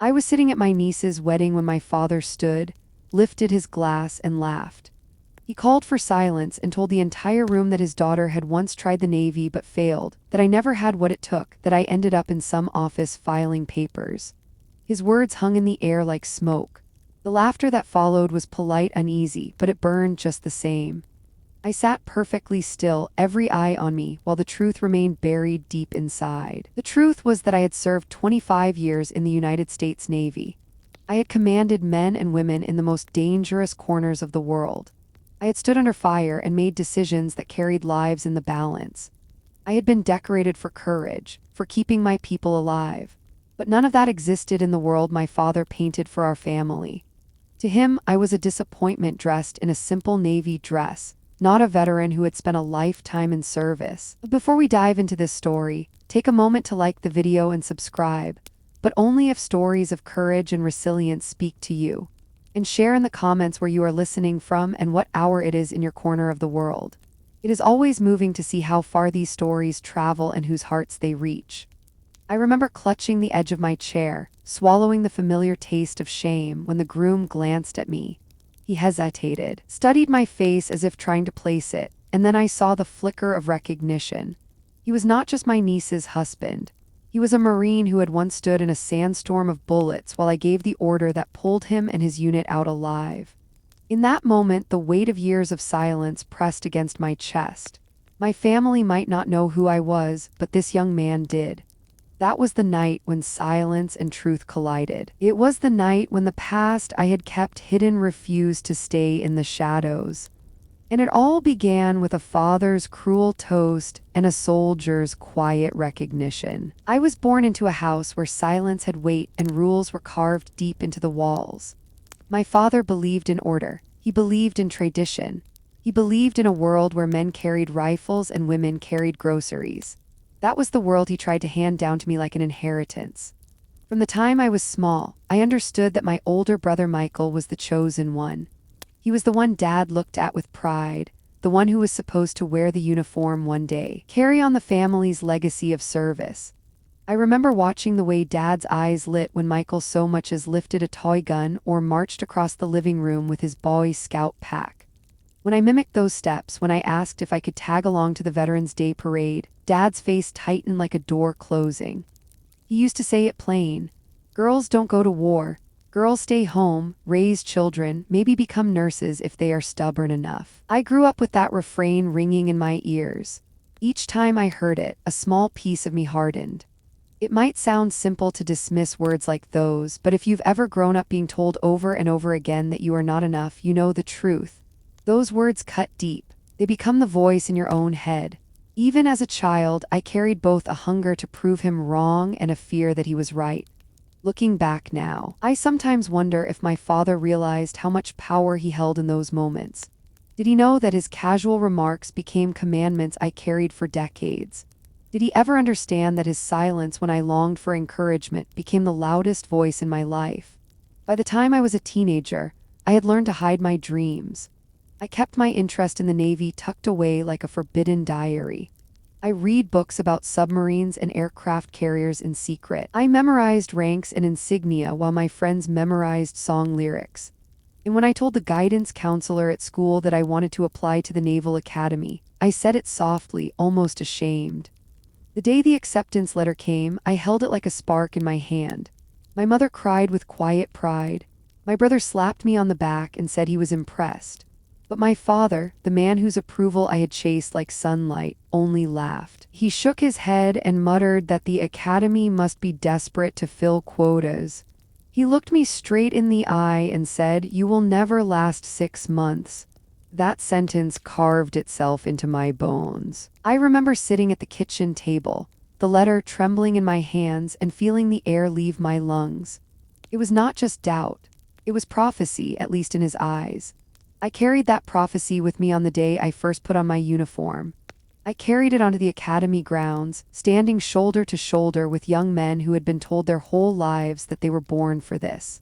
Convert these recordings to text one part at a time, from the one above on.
I was sitting at my niece's wedding when my father stood, lifted his glass, and laughed. He called for silence and told the entire room that his daughter had once tried the Navy but failed, that I never had what it took, that I ended up in some office filing papers. His words hung in the air like smoke. The laughter that followed was polite, uneasy, but it burned just the same. I sat perfectly still, every eye on me, while the truth remained buried deep inside. The truth was that I had served 25 years in the United States Navy. I had commanded men and women in the most dangerous corners of the world. I had stood under fire and made decisions that carried lives in the balance. I had been decorated for courage, for keeping my people alive. But none of that existed in the world my father painted for our family. To him, I was a disappointment dressed in a simple Navy dress, not a veteran who had spent a lifetime in service. Before we dive into this story, take a moment to like the video and subscribe, but only if stories of courage and resilience speak to you. And share in the comments where you are listening from and what hour it is in your corner of the world. It is always moving to see how far these stories travel and whose hearts they reach. I remember clutching the edge of my chair, swallowing the familiar taste of shame when the groom glanced at me. He hesitated, studied my face as if trying to place it, and then I saw the flicker of recognition. He was not just my niece's husband. He was a Marine who had once stood in a sandstorm of bullets while I gave the order that pulled him and his unit out alive. In that moment, the weight of years of silence pressed against my chest. My family might not know who I was, but this young man did. That was the night when silence and truth collided. It was the night when the past I had kept hidden refused to stay in the shadows. And it all began with a father's cruel toast and a soldier's quiet recognition. I was born into a house where silence had weight and rules were carved deep into the walls. My father believed in order. He believed in tradition. He believed in a world where men carried rifles and women carried groceries. That was the world he tried to hand down to me like an inheritance. From the time I was small, I understood that my older brother Michael was the chosen one. He was the one Dad looked at with pride, the one who was supposed to wear the uniform one day, carry on the family's legacy of service. I remember watching the way Dad's eyes lit when Michael so much as lifted a toy gun or marched across the living room with his Boy Scout pack. When I mimicked those steps, when I asked if I could tag along to the Veterans Day parade, Dad's face tightened like a door closing. He used to say it plain: "Girls don't go to war. Girls stay home, raise children, maybe become nurses if they are stubborn enough." I grew up with that refrain ringing in my ears. Each time I heard it, a small piece of me hardened. It might sound simple to dismiss words like those, but if you've ever grown up being told over and over again that you are not enough, you know the truth. Those words cut deep. They become the voice in your own head. Even as a child, I carried both a hunger to prove him wrong and a fear that he was right. Looking back now, I sometimes wonder if my father realized how much power he held in those moments. Did he know that his casual remarks became commandments I carried for decades? Did he ever understand that his silence when I longed for encouragement became the loudest voice in my life? By the time I was a teenager, I had learned to hide my dreams. I kept my interest in the Navy tucked away like a forbidden diary. I read books about submarines and aircraft carriers in secret. I memorized ranks and insignia while my friends memorized song lyrics. And when I told the guidance counselor at school that I wanted to apply to the Naval Academy, I said it softly, almost ashamed. The day the acceptance letter came, I held it like a spark in my hand. My mother cried with quiet pride. My brother slapped me on the back and said he was impressed. But my father, the man whose approval I had chased like sunlight, only laughed. He shook his head and muttered that the academy must be desperate to fill quotas. He looked me straight in the eye and said, "You will never last 6 months." That sentence carved itself into my bones. I remember sitting at the kitchen table, the letter trembling in my hands and feeling the air leave my lungs. It was not just doubt. It was prophecy, at least in his eyes. I carried that prophecy with me on the day I first put on my uniform. I carried it onto the academy grounds, standing shoulder to shoulder with young men who had been told their whole lives that they were born for this.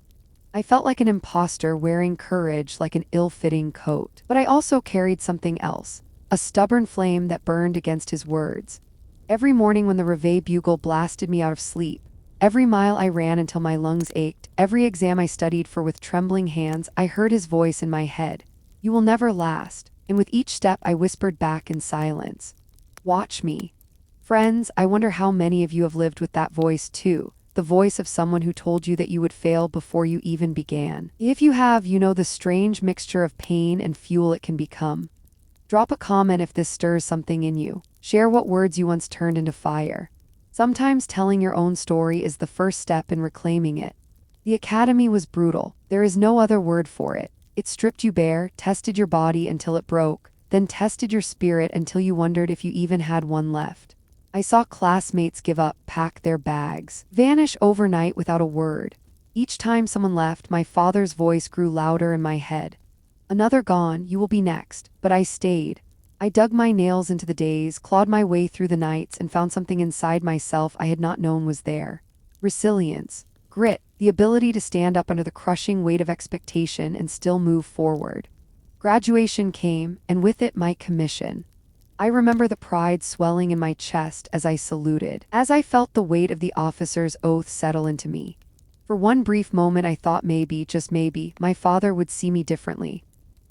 I felt like an imposter wearing courage like an ill-fitting coat. But I also carried something else, a stubborn flame that burned against his words. Every morning when the reveille bugle blasted me out of sleep, Every mile I ran until my lungs ached. Every exam I studied for with trembling hands, I heard his voice in my head. You will never last. And with each step I whispered back in silence. Watch me. Friends, I wonder how many of you have lived with that voice too. The voice of someone who told you that you would fail before you even began. If you have, you know the strange mixture of pain and fuel it can become. Drop a comment if this stirs something in you. Share what words you once turned into fire. Sometimes telling your own story is the first step in reclaiming it. The academy was brutal. There is no other word for it. It stripped you bare, tested your body until it broke, then tested your spirit until you wondered if you even had one left. I saw classmates give up, pack their bags, vanish overnight without a word. Each time someone left, my father's voice grew louder in my head. Another gone, you will be next. But I stayed. I dug my nails into the days, clawed my way through the nights, and found something inside myself I had not known was there. Resilience, grit, the ability to stand up under the crushing weight of expectation and still move forward. Graduation came, and with it my commission. I remember the pride swelling in my chest as I saluted, as I felt the weight of the officer's oath settle into me. For one brief moment I thought maybe, just maybe, my father would see me differently.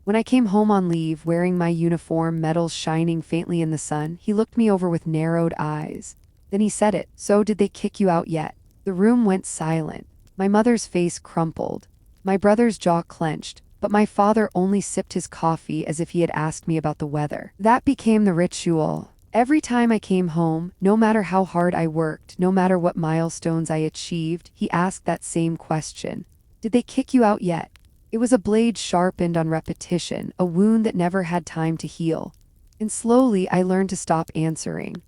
When I came home on leave, wearing my uniform, medals shining faintly in the sun, he looked me over with narrowed eyes. Then he said it, "So did they kick you out yet?" The room went silent. My mother's face crumpled. My brother's jaw clenched. But my father only sipped his coffee as if he had asked me about the weather. That became the ritual. Every time I came home, no matter how hard I worked, no matter what milestones I achieved, he asked that same question. Did they kick you out yet? It was a blade sharpened on repetition, a wound that never had time to heal. And slowly I learned to stop answering.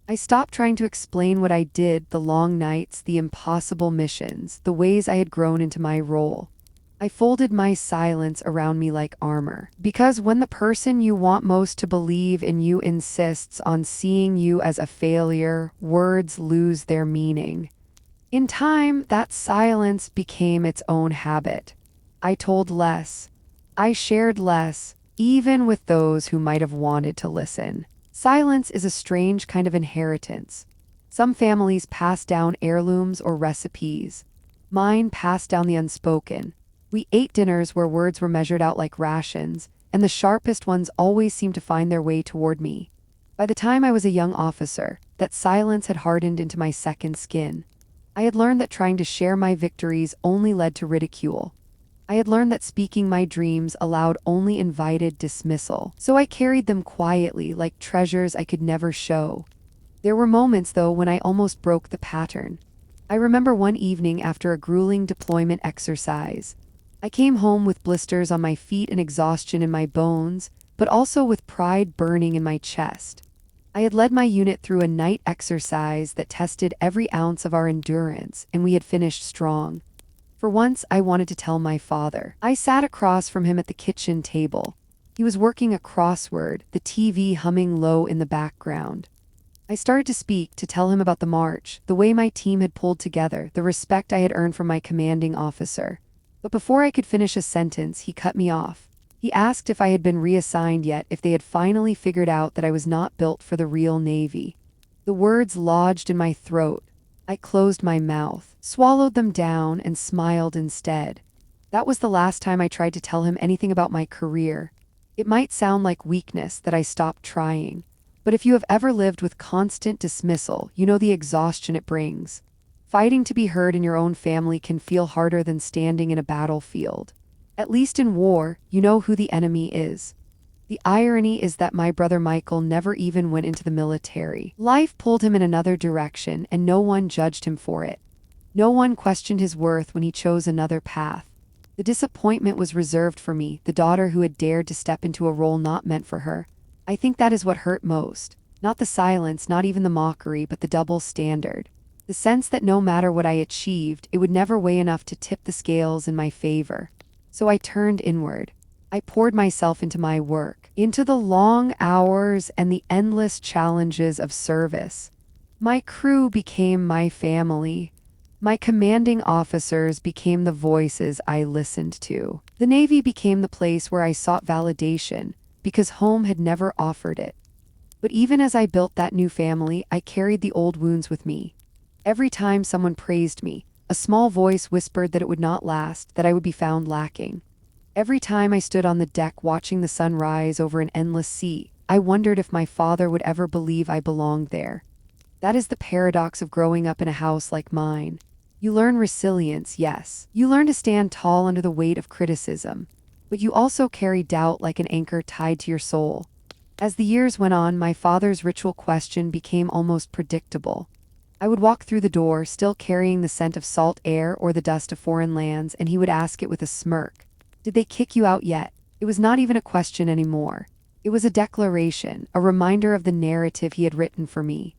I stopped trying to explain what I did, the long nights, the impossible missions, the ways I had grown into my role. I folded my silence around me like armor. Because when the person you want most to believe in you insists on seeing you as a failure, words lose their meaning. In time, that silence became its own habit. I told less. I shared less, even with those who might have wanted to listen. Silence is a strange kind of inheritance. Some families pass down heirlooms or recipes. Mine passed down the unspoken. We ate dinners where words were measured out like rations, and the sharpest ones always seemed to find their way toward me. By the time I was a young officer, that silence had hardened into my second skin. I had learned that trying to share my victories only led to ridicule. I had learned that speaking my dreams aloud only invited dismissal, so I carried them quietly like treasures I could never show. There were moments, though, when I almost broke the pattern. I remember one evening after a grueling deployment exercise. I came home with blisters on my feet and exhaustion in my bones, but also with pride burning in my chest. I had led my unit through a night exercise that tested every ounce of our endurance, and we had finished strong. For once, I wanted to tell my father. I sat across from him at the kitchen table. He was working a crossword, the TV humming low in the background. I started to speak, to tell him about the march, the way my team had pulled together, the respect I had earned from my commanding officer. But before I could finish a sentence, he cut me off. He asked if I had been reassigned yet, if they had finally figured out that I was not built for the real Navy. The words lodged in my throat. I closed my mouth, swallowed them down, and smiled instead. That was the last time I tried to tell him anything about my career. It might sound like weakness that I stopped trying, but if you have ever lived with constant dismissal, you know the exhaustion it brings. Fighting to be heard in your own family can feel harder than standing in a battlefield. At least in war, you know who the enemy is. The irony is that my brother Michael never even went into the military. Life pulled him in another direction, and no one judged him for it. No one questioned his worth when he chose another path. The disappointment was reserved for me, the daughter who had dared to step into a role not meant for her. I think that is what hurt most. Not the silence, not even the mockery, but the double standard. The sense that no matter what I achieved, it would never weigh enough to tip the scales in my favor. So I turned inward. I poured myself into my work, into the long hours and the endless challenges of service. My crew became my family. My commanding officers became the voices I listened to. The Navy became the place where I sought validation, because home had never offered it. But even as I built that new family, I carried the old wounds with me. Every time someone praised me, a small voice whispered that it would not last, that I would be found lacking. Every time I stood on the deck watching the sun rise over an endless sea, I wondered if my father would ever believe I belonged there. That is the paradox of growing up in a house like mine. You learn resilience, yes. You learn to stand tall under the weight of criticism. But you also carry doubt like an anchor tied to your soul. As the years went on, my father's ritual question became almost predictable. I would walk through the door, still carrying the scent of salt air or the dust of foreign lands, and he would ask it with a smirk. Did they kick you out yet? It was not even a question anymore. It was a declaration, a reminder of the narrative he had written for me.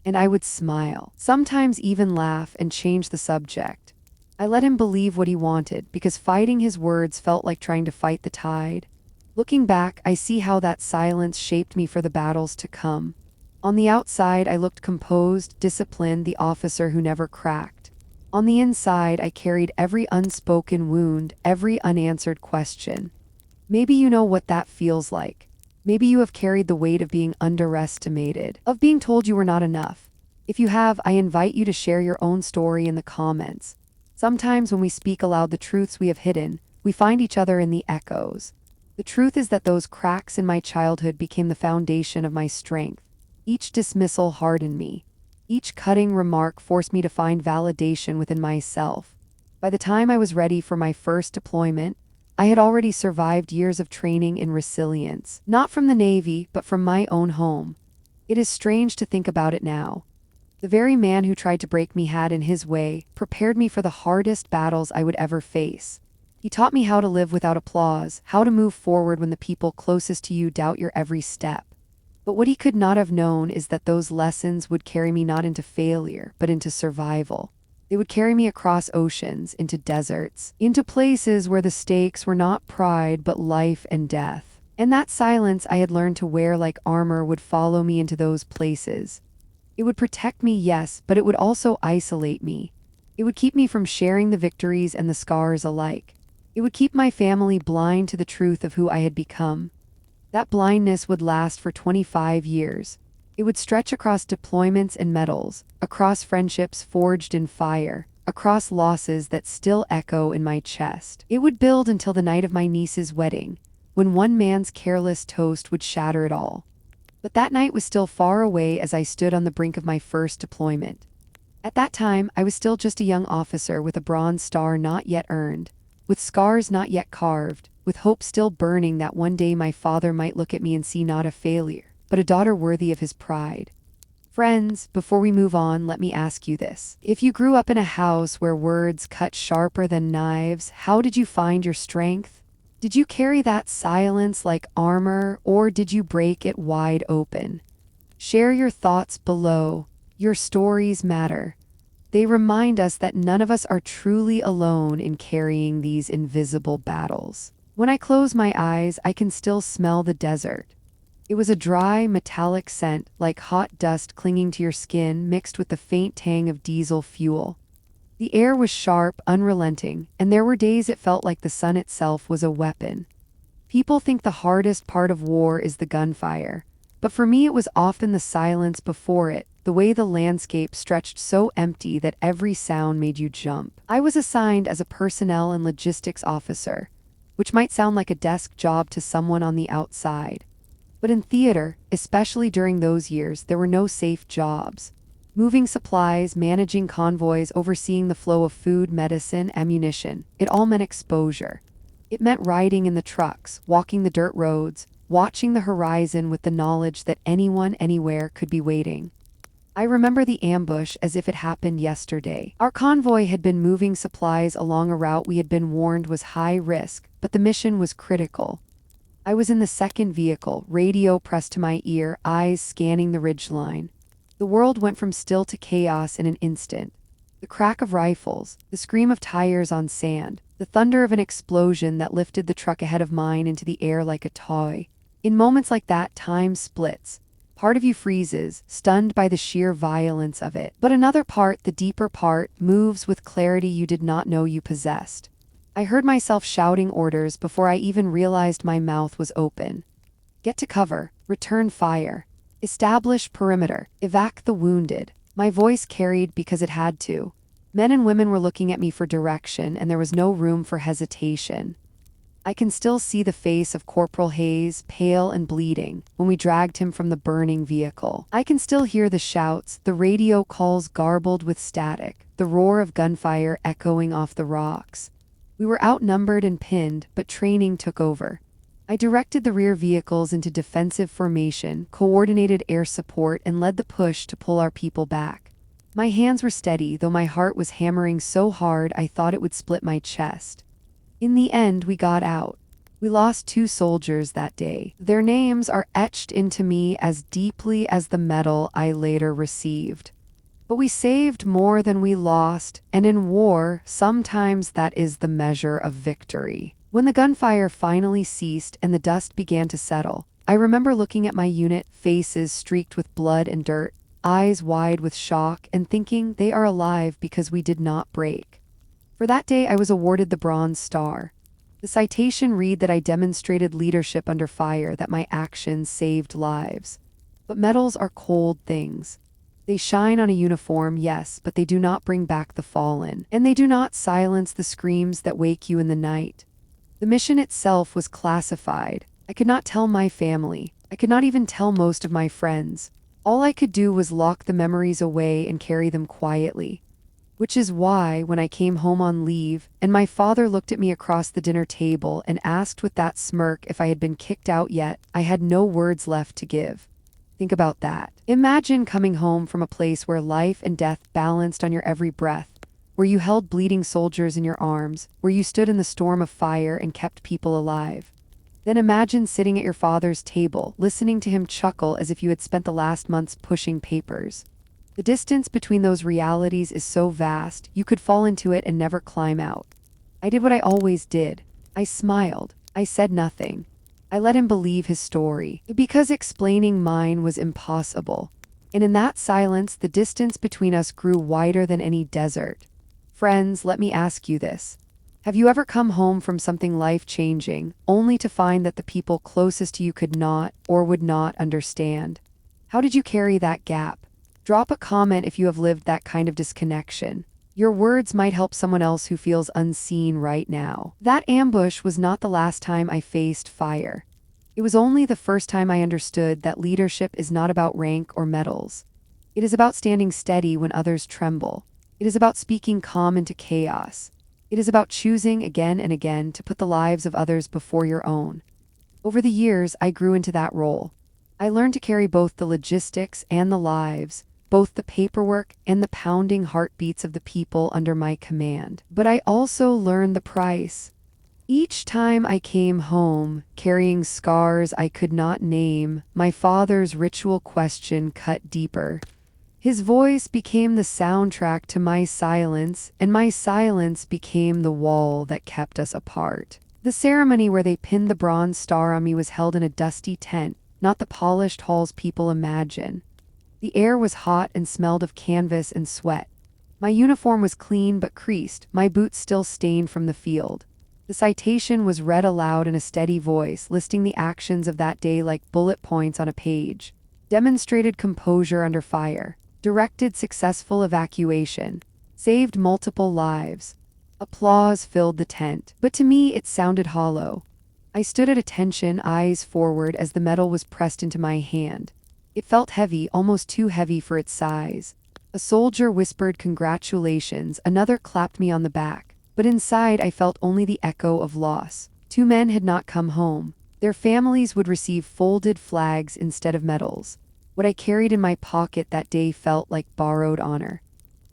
And I would smile, sometimes even laugh and change the subject. I let him believe what he wanted, because fighting his words felt like trying to fight the tide. Looking back, I see how that silence shaped me for the battles to come. On the outside, I looked composed, disciplined, the officer who never cracked. On the inside, I carried every unspoken wound, every unanswered question. Maybe you know what that feels like. Maybe you have carried the weight of being underestimated, of being told you were not enough. If you have, I invite you to share your own story in the comments. Sometimes when we speak aloud the truths we have hidden, we find each other in the echoes. The truth is that those cracks in my childhood became the foundation of my strength. Each dismissal hardened me. Each cutting remark forced me to find validation within myself. By the time I was ready for my first deployment, I had already survived years of training in resilience, not from the Navy, but from my own home. It is strange to think about it now. The very man who tried to break me had, in his way, prepared me for the hardest battles I would ever face. He taught me how to live without applause, how to move forward when the people closest to you doubt your every step. But what he could not have known is that those lessons would carry me not into failure, but into survival. They would carry me across oceans, into deserts, into places where the stakes were not pride, but life and death. And that silence I had learned to wear like armor would follow me into those places. It would protect me, yes, but it would also isolate me. It would keep me from sharing the victories and the scars alike. It would keep my family blind to the truth of who I had become. That blindness would last for 25 years. It would stretch across deployments and medals, across friendships forged in fire, across losses that still echo in my chest. It would build until the night of my niece's wedding, when one man's careless toast would shatter it all. But that night was still far away as I stood on the brink of my first deployment. At that time, I was still just a young officer with a bronze star not yet earned, with scars not yet carved, with hope still burning that one day my father might look at me and see not a failure, but a daughter worthy of his pride. Friends, before we move on, let me ask you this. If you grew up in a house where words cut sharper than knives, how did you find your strength? Did you carry that silence like armor, or did you break it wide open? Share your thoughts below. Your stories matter. They remind us that none of us are truly alone in carrying these invisible battles. When I close my eyes, I can still smell the desert. It was a dry, metallic scent, like hot dust clinging to your skin, mixed with the faint tang of diesel fuel. The air was sharp, unrelenting, and there were days it felt like the sun itself was a weapon. People think the hardest part of war is the gunfire, but for me it was often the silence before it, the way the landscape stretched so empty that every sound made you jump. I was assigned as a personnel and logistics officer, which might sound like a desk job to someone on the outside. But in theater, especially during those years, there were no safe jobs. Moving supplies, managing convoys, overseeing the flow of food, medicine, ammunition, it all meant exposure. It meant riding in the trucks, walking the dirt roads, watching the horizon with the knowledge that anyone, anywhere could be waiting. I remember the ambush as if it happened yesterday. Our convoy had been moving supplies along a route we had been warned was high risk, but the mission was critical. I was in the second vehicle, radio pressed to my ear, eyes scanning the ridgeline. The world went from still to chaos in an instant. The crack of rifles, the scream of tires on sand, the thunder of an explosion that lifted the truck ahead of mine into the air like a toy. In moments like that, time splits. Part of you freezes, stunned by the sheer violence of it. But another part, the deeper part, moves with clarity you did not know you possessed. I heard myself shouting orders before I even realized my mouth was open. Get to cover, return fire, establish perimeter, evac the wounded. My voice carried because it had to. Men and women were looking at me for direction, and there was no room for hesitation. I can still see the face of Corporal Hayes, pale and bleeding, when we dragged him from the burning vehicle. I can still hear the shouts, the radio calls garbled with static, the roar of gunfire echoing off the rocks. We were outnumbered and pinned, but training took over. I directed the rear vehicles into defensive formation, coordinated air support, and led the push to pull our people back. My hands were steady, though my heart was hammering so hard I thought it would split my chest. In the end, we got out. We lost 2 soldiers that day. Their names are etched into me as deeply as the medal I later received. But we saved more than we lost, and in war, sometimes that is the measure of victory. When the gunfire finally ceased and the dust began to settle, I remember looking at my unit, faces streaked with blood and dirt, eyes wide with shock, and thinking they are alive because we did not break. For that day, I was awarded the Bronze Star. The citation read that I demonstrated leadership under fire, that my actions saved lives. But medals are cold things. They shine on a uniform, yes, but they do not bring back the fallen, and they do not silence the screams that wake you in the night. The mission itself was classified. I could not tell my family. I could not even tell most of my friends. All I could do was lock the memories away and carry them quietly. Which is why, when I came home on leave, and my father looked at me across the dinner table and asked with that smirk if I had been kicked out yet, I had no words left to give. Think about that. Imagine coming home from a place where life and death balanced on your every breath, where you held bleeding soldiers in your arms, where you stood in the storm of fire and kept people alive. Then imagine sitting at your father's table, listening to him chuckle as if you had spent the last months pushing papers. The distance between those realities is so vast, you could fall into it and never climb out. I did what I always did. I smiled. I said nothing. I let him believe his story, because explaining mine was impossible. And in that silence, the distance between us grew wider than any desert. Friends, let me ask you this. Have you ever come home from something life-changing, only to find that the people closest to you could not or would not understand? How did you carry that gap? Drop a comment if you have lived that kind of disconnection. Your words might help someone else who feels unseen right now. That ambush was not the last time I faced fire. It was only the first time I understood that leadership is not about rank or medals. It is about standing steady when others tremble. It is about speaking calm into chaos. It is about choosing again and again to put the lives of others before your own. Over the years, I grew into that role. I learned to carry both the logistics and the lives, both the paperwork and the pounding heartbeats of the people under my command. But I also learned the price. Each time I came home, carrying scars I could not name, my father's ritual question cut deeper. His voice became the soundtrack to my silence, and my silence became the wall that kept us apart. The ceremony where they pinned the Bronze Star on me was held in a dusty tent, not the polished halls people imagine. The air was hot and smelled of canvas and sweat. My uniform was clean but creased, my boots still stained from the field. The citation was read aloud in a steady voice, listing the actions of that day like bullet points on a page. Demonstrated composure under fire. Directed successful evacuation. Saved multiple lives. Applause filled the tent, but to me it sounded hollow. I stood at attention, eyes forward, as the medal was pressed into my hand. It felt heavy, almost too heavy for its size. A soldier whispered congratulations, another clapped me on the back, but inside I felt only the echo of loss. 2 men had not come home. Their families would receive folded flags instead of medals. What I carried in my pocket that day felt like borrowed honor.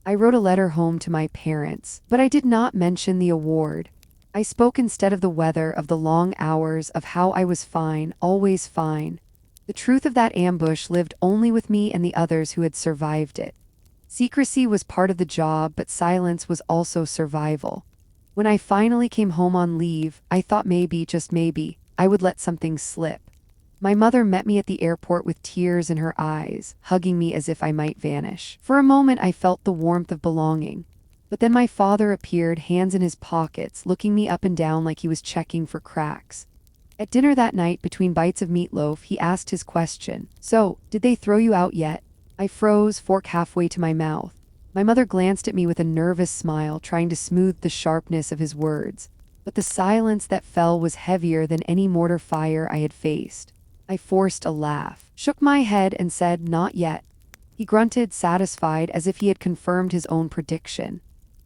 I wrote a letter home to my parents, but I did not mention the award. I spoke instead of the weather, of the long hours, of how I was fine, always fine. The truth of that ambush lived only with me and the others who had survived it. Secrecy was part of the job, but silence was also survival. When I finally came home on leave, I thought maybe, just maybe, I would let something slip. My mother met me at the airport with tears in her eyes, hugging me as if I might vanish. For a moment I felt the warmth of belonging. But then my father appeared, hands in his pockets, looking me up and down like he was checking for cracks. At dinner that night, between bites of meatloaf, he asked his question. So, did they throw you out yet? I froze, fork halfway to my mouth. My mother glanced at me with a nervous smile, trying to smooth the sharpness of his words. But the silence that fell was heavier than any mortar fire I had faced. I forced a laugh, shook my head, and said, "Not yet." He grunted, satisfied, as if he had confirmed his own prediction.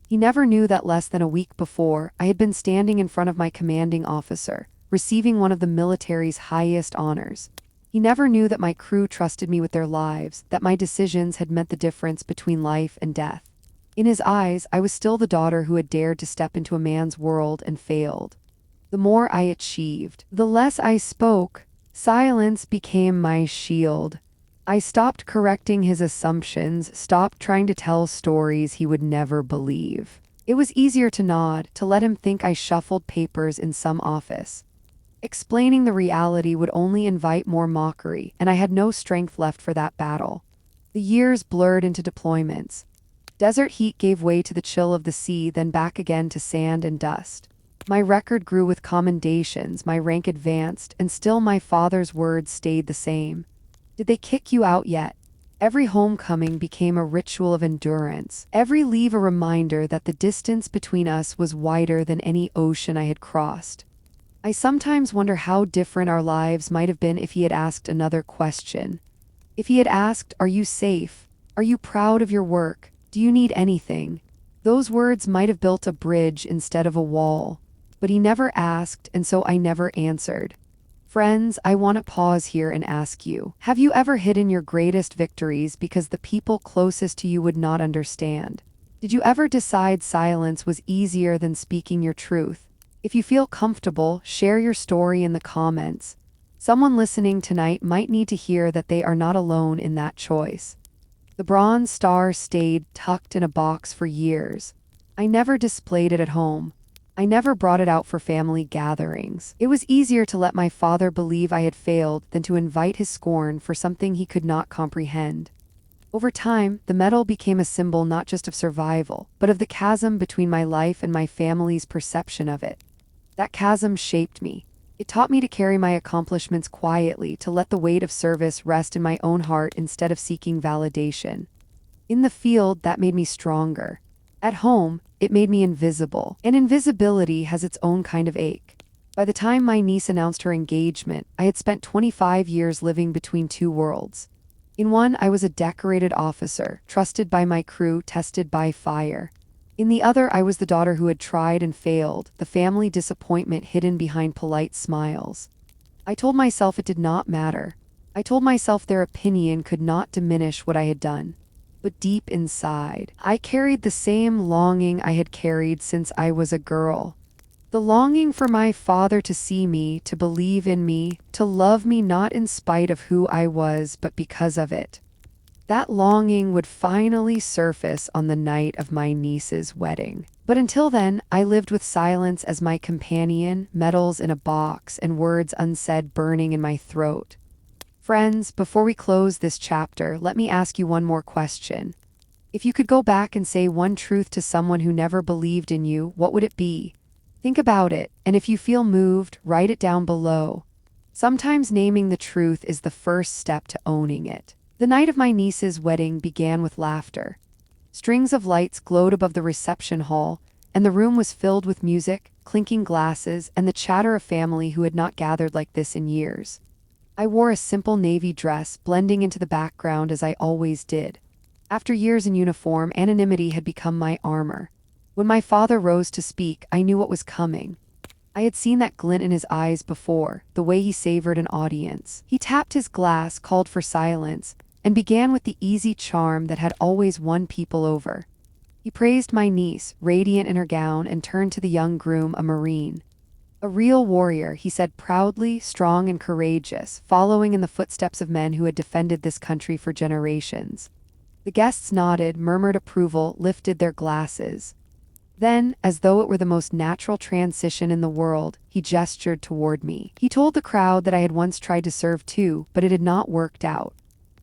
He never knew that less than a week before, I had been standing in front of my commanding officer, receiving one of the military's highest honors. He never knew that my crew trusted me with their lives, that my decisions had meant the difference between life and death. In his eyes, I was still the daughter who had dared to step into a man's world and failed. The more I achieved, the less I spoke. Silence became my shield. I stopped correcting his assumptions, stopped trying to tell stories he would never believe. It was easier to nod, to let him think I shuffled papers in some office. Explaining the reality would only invite more mockery, and I had no strength left for that battle. The years blurred into deployments. Desert heat gave way to the chill of the sea, then back again to sand and dust. My record grew with commendations, my rank advanced, and still my father's words stayed the same. "Did they kick you out yet?" Every homecoming became a ritual of endurance, every leave a reminder that the distance between us was wider than any ocean I had crossed. I sometimes wonder how different our lives might have been if he had asked another question. If he had asked, "Are you safe? Are you proud of your work? Do you need anything?" Those words might have built a bridge instead of a wall. But he never asked, and so I never answered. Friends, I want to pause here and ask you, have you ever hidden your greatest victories because the people closest to you would not understand? Did you ever decide silence was easier than speaking your truth? If you feel comfortable, share your story in the comments. Someone listening tonight might need to hear that they are not alone in that choice. The bronze star stayed tucked in a box for years. I never displayed it at home. I never brought it out for family gatherings. It was easier to let my father believe I had failed than to invite his scorn for something he could not comprehend. Over time, the medal became a symbol not just of survival, but of the chasm between my life and my family's perception of it. That chasm shaped me. It taught me to carry my accomplishments quietly, to let the weight of service rest in my own heart instead of seeking validation. In the field, that made me stronger. At home, it made me invisible, and invisibility has its own kind of ache. By the time my niece announced her engagement, I had spent 25 years living between two worlds. In one, I was a decorated officer, trusted by my crew, tested by fire. In the other, I was the daughter who had tried and failed, the family disappointment hidden behind polite smiles. I told myself it did not matter. I told myself their opinion could not diminish what I had done. But deep inside, I carried the same longing I had carried since I was a girl. The longing for my father to see me, to believe in me, to love me not in spite of who I was, but because of it. That longing would finally surface on the night of my niece's wedding. But until then, I lived with silence as my companion, medals in a box, and words unsaid burning in my throat. Friends, before we close this chapter, let me ask you one more question. If you could go back and say one truth to someone who never believed in you, what would it be? Think about it, and if you feel moved, write it down below. Sometimes naming the truth is the first step to owning it. The night of my niece's wedding began with laughter. Strings of lights glowed above the reception hall, and the room was filled with music, clinking glasses, and the chatter of family who had not gathered like this in years. I wore a simple navy dress, blending into the background as I always did. After years in uniform, anonymity had become my armor. When my father rose to speak, I knew what was coming. I had seen that glint in his eyes before, the way he savored an audience. He tapped his glass, called for silence, and began with the easy charm that had always won people over. He praised my niece, radiant in her gown, and turned to the young groom, a Marine. "A real warrior," he said proudly, strong and courageous, following in the footsteps of men who had defended this country for generations. The guests nodded, murmured approval, lifted their glasses. Then, as though it were the most natural transition in the world, he gestured toward me. He told the crowd that I had once tried to serve too, but it had not worked out.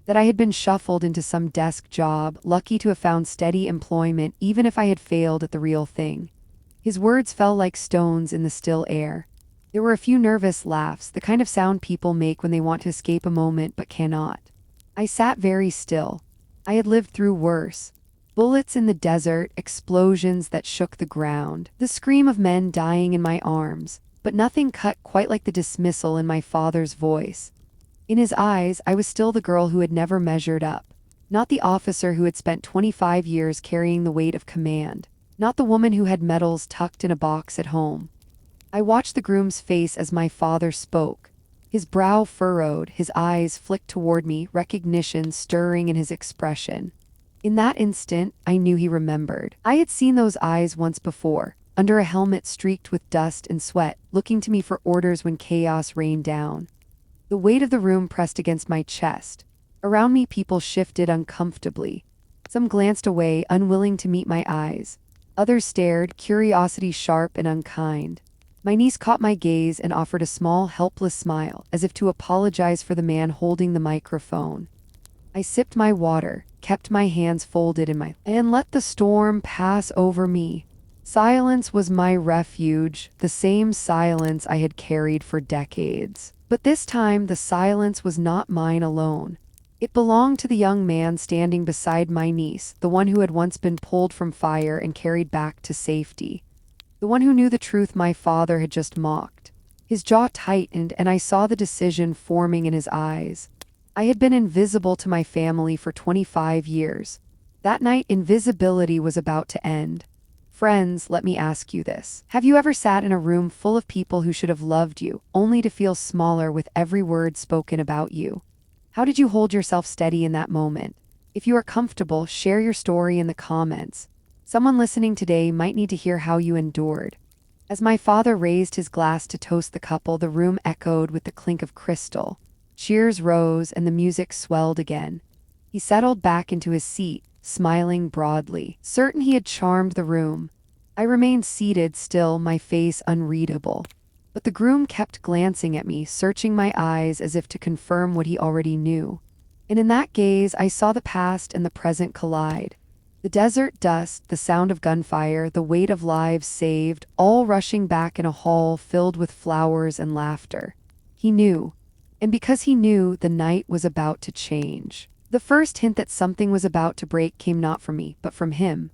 That I had been shuffled into some desk job, lucky to have found steady employment even if I had failed at the real thing. His words fell like stones in the still air. There were a few nervous laughs, the kind of sound people make when they want to escape a moment but cannot. I sat very still. I had lived through worse. Bullets in the desert, explosions that shook the ground, the scream of men dying in my arms, but nothing cut quite like the dismissal in my father's voice. In his eyes, I was still the girl who had never measured up, not the officer who had spent 25 years carrying the weight of command, not the woman who had medals tucked in a box at home. I watched the groom's face as my father spoke. His brow furrowed, his eyes flicked toward me, recognition stirring in his expression. In that instant, I knew he remembered. I had seen those eyes once before, under a helmet streaked with dust and sweat, looking to me for orders when chaos rained down. The weight of the room pressed against my chest. Around me, people shifted uncomfortably. Some glanced away, unwilling to meet my eyes. Others stared, curiosity sharp and unkind. My niece caught my gaze and offered a small, helpless smile, as if to apologize for the man holding the microphone. I sipped my water, kept my hands folded and let the storm pass over me. Silence was my refuge, the same silence I had carried for decades. But this time the silence was not mine alone. It belonged to the young man standing beside my niece, the one who had once been pulled from fire and carried back to safety. The one who knew the truth my father had just mocked. His jaw tightened, and I saw the decision forming in his eyes. I had been invisible to my family for 25 years. That night, invisibility was about to end. Friends, let me ask you this. Have you ever sat in a room full of people who should have loved you, only to feel smaller with every word spoken about you? How did you hold yourself steady in that moment? If you are comfortable, share your story in the comments. Someone listening today might need to hear how you endured. As my father raised his glass to toast the couple, the room echoed with the clink of crystal. Cheers rose and the music swelled again. He settled back into his seat, smiling broadly, certain he had charmed the room. I remained seated still, my face unreadable. But the groom kept glancing at me, searching my eyes as if to confirm what he already knew. And in that gaze, I saw the past and the present collide. The desert dust, the sound of gunfire, the weight of lives saved, all rushing back in a hall filled with flowers and laughter. He knew. And because he knew, the night was about to change. The first hint that something was about to break came not from me, but from him.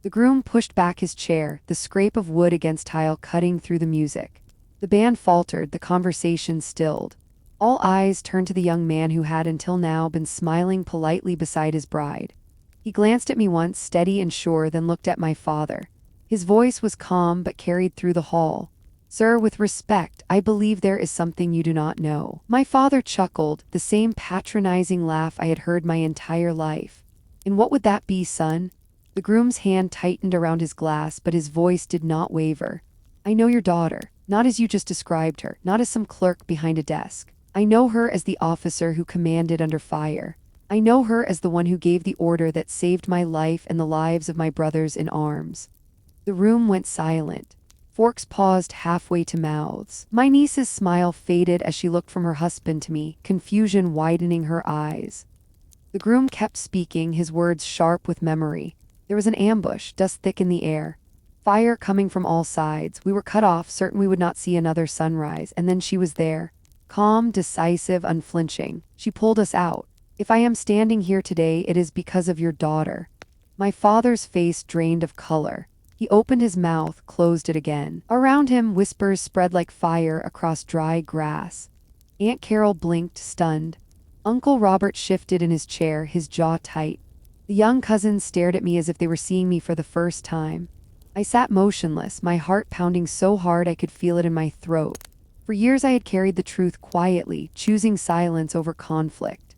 The groom pushed back his chair, the scrape of wood against tile cutting through the music. The band faltered, the conversation stilled. All eyes turned to the young man who had until now been smiling politely beside his bride. He glanced at me once, steady and sure, then looked at my father. His voice was calm but carried through the hall. "Sir, with respect, I believe there is something you do not know." My father chuckled, the same patronizing laugh I had heard my entire life. "And what would that be, son?" The groom's hand tightened around his glass, but his voice did not waver. "I know your daughter, not as you just described her, not as some clerk behind a desk. I know her as the officer who commanded under fire. I know her as the one who gave the order that saved my life and the lives of my brothers in arms." The room went silent. Forks paused halfway to mouths. My niece's smile faded as she looked from her husband to me, confusion widening her eyes. The groom kept speaking, his words sharp with memory. There was an ambush, dust thick in the air. Fire coming from all sides. We were cut off, certain we would not see another sunrise, and then she was there. Calm, decisive, unflinching. She pulled us out. If I am standing here today, it is because of your daughter. My father's face drained of color. He opened his mouth, closed it again. Around him, whispers spread like fire across dry grass. Aunt Carol blinked, stunned. Uncle Robert shifted in his chair, his jaw tight. The young cousins stared at me as if they were seeing me for the first time. I sat motionless, my heart pounding so hard I could feel it in my throat. For years I had carried the truth quietly, choosing silence over conflict.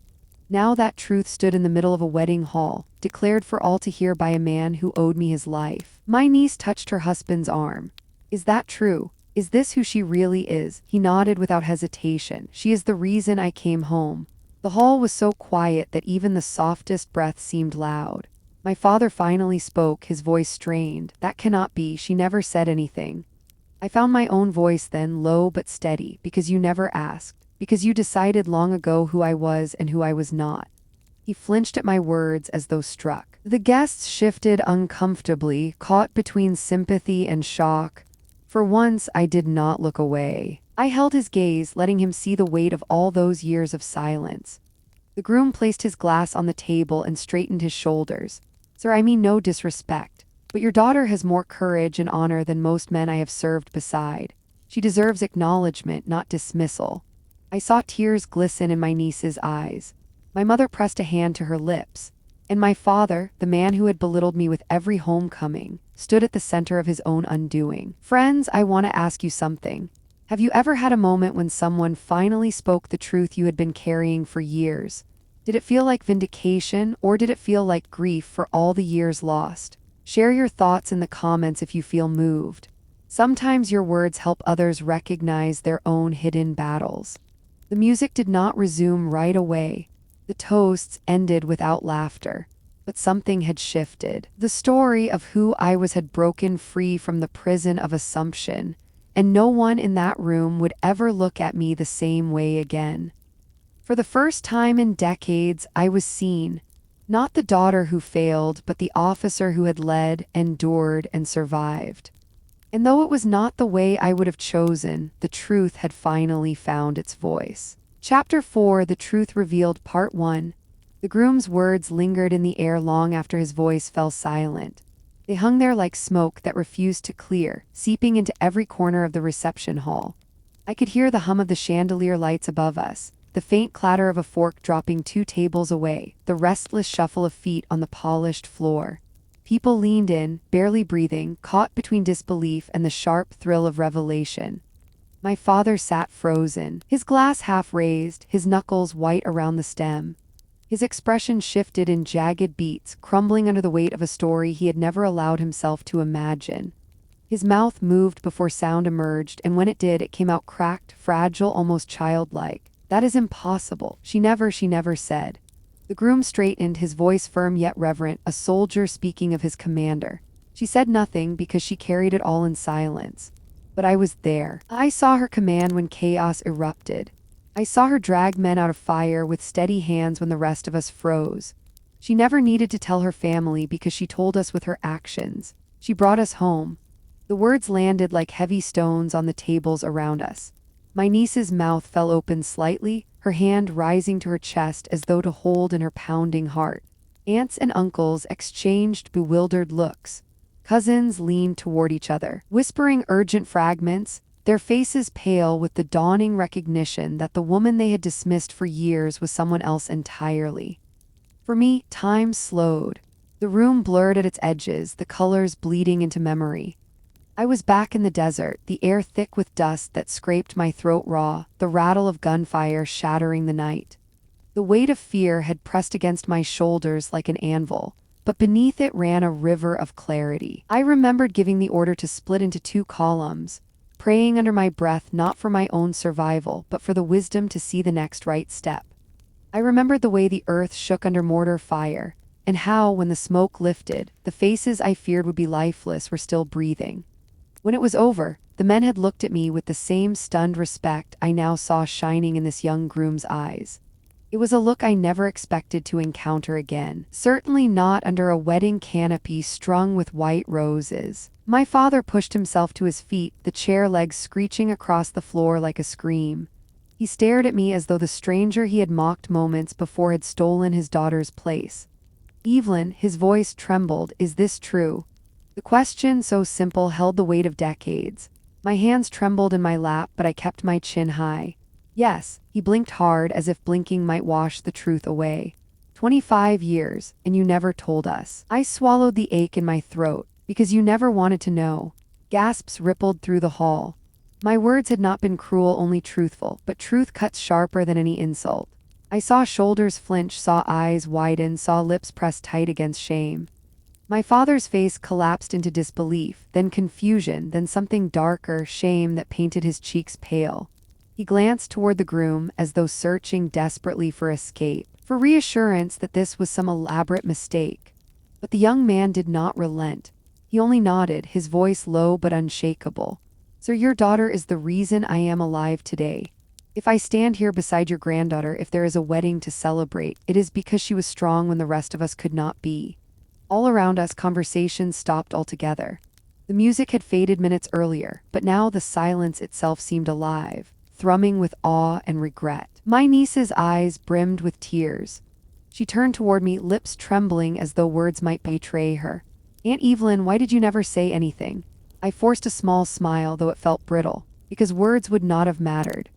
Now that truth stood in the middle of a wedding hall, declared for all to hear by a man who owed me his life. My niece touched her husband's arm. "Is that true? Is this who she really is?" He nodded without hesitation. "She is the reason I came home." The hall was so quiet that even the softest breath seemed loud. My father finally spoke, his voice strained. "That cannot be, she never said anything." I found my own voice then, low but steady, "Because you never asked. Because you decided long ago who I was and who I was not." He flinched at my words as though struck. The guests shifted uncomfortably, caught between sympathy and shock. For once, I did not look away. I held his gaze, letting him see the weight of all those years of silence. The groom placed his glass on the table and straightened his shoulders. Sir, I mean no disrespect, but your daughter has more courage and honor than most men I have served beside. She deserves acknowledgement, not dismissal. I saw tears glisten in my niece's eyes. My mother pressed a hand to her lips, and my father, the man who had belittled me with every homecoming, stood at the center of his own undoing. Friends, I want to ask you something. Have you ever had a moment when someone finally spoke the truth you had been carrying for years? Did it feel like vindication, or did it feel like grief for all the years lost? Share your thoughts in the comments if you feel moved. Sometimes your words help others recognize their own hidden battles. The music did not resume right away. The toasts ended without laughter. But something had shifted. The story of who I was had broken free from the prison of assumption, and no one in that room would ever look at me the same way again. For the first time in decades, I was seen. Not the daughter who failed, but the officer who had led, endured, and survived. And though it was not the way I would have chosen, the truth had finally found its voice. Chapter 4: The Truth Revealed, Part 1. The groom's words lingered in the air long after his voice fell silent. They hung there like smoke that refused to clear, seeping into every corner of the reception hall. I could hear the hum of the chandelier lights above us, the faint clatter of a fork dropping 2 tables away, the restless shuffle of feet on the polished floor. People leaned in, barely breathing, caught between disbelief and the sharp thrill of revelation. My father sat frozen, his glass half raised, his knuckles white around the stem. His expression shifted in jagged beats, crumbling under the weight of a story he had never allowed himself to imagine. His mouth moved before sound emerged, and when it did, it came out cracked, fragile, almost childlike. "That is impossible. She never said." The groom straightened, his voice firm yet reverent, a soldier speaking of his commander. "She said nothing because she carried it all in silence. But I was there. I saw her command when chaos erupted. I saw her drag men out of fire with steady hands when the rest of us froze. She never needed to tell her family because she told us with her actions. She brought us home." The words landed like heavy stones on the tables around us. My niece's mouth fell open slightly, her hand rising to her chest as though to hold in her pounding heart. Aunts and uncles exchanged bewildered looks. Cousins leaned toward each other, whispering urgent fragments, their faces pale with the dawning recognition that the woman they had dismissed for years was someone else entirely. For me, time slowed. The room blurred at its edges, the colors bleeding into memory. I was back in the desert, the air thick with dust that scraped my throat raw, the rattle of gunfire shattering the night. The weight of fear had pressed against my shoulders like an anvil, but beneath it ran a river of clarity. I remembered giving the order to split into 2 columns, praying under my breath not for my own survival, but for the wisdom to see the next right step. I remembered the way the earth shook under mortar fire, and how, when the smoke lifted, the faces I feared would be lifeless were still breathing. When it was over, the men had looked at me with the same stunned respect I now saw shining in this young groom's eyes. It was a look I never expected to encounter again, certainly not under a wedding canopy strung with white roses. My father pushed himself to his feet, the chair legs screeching across the floor like a scream. He stared at me as though the stranger he had mocked moments before had stolen his daughter's place. "Evelyn," his voice trembled, "is this true?" The question, so simple, held the weight of decades. My hands trembled in my lap, but I kept my chin high. "Yes," he blinked hard, as if blinking might wash the truth away. 25 years, and you never told us." I swallowed the ache in my throat. "Because you never wanted to know." Gasps rippled through the hall. My words had not been cruel, only truthful, but truth cuts sharper than any insult. I saw shoulders flinch, saw eyes widen, saw lips pressed tight against shame. My father's face collapsed into disbelief, then confusion, then something darker, shame that painted his cheeks pale. He glanced toward the groom as though searching desperately for escape, for reassurance that this was some elaborate mistake. But the young man did not relent. He only nodded, his voice low but unshakable. "Sir, your daughter is the reason I am alive today. If I stand here beside your granddaughter, if there is a wedding to celebrate, it is because she was strong when the rest of us could not be." All around us, conversations stopped altogether. The music had faded minutes earlier, but now the silence itself seemed alive. thrumming with awe and regret. My niece's eyes brimmed with tears. She turned toward me, lips trembling as though words might betray her. "Aunt Evelyn, why did you never say anything?" I forced a small smile, though it felt brittle, because words would not have mattered.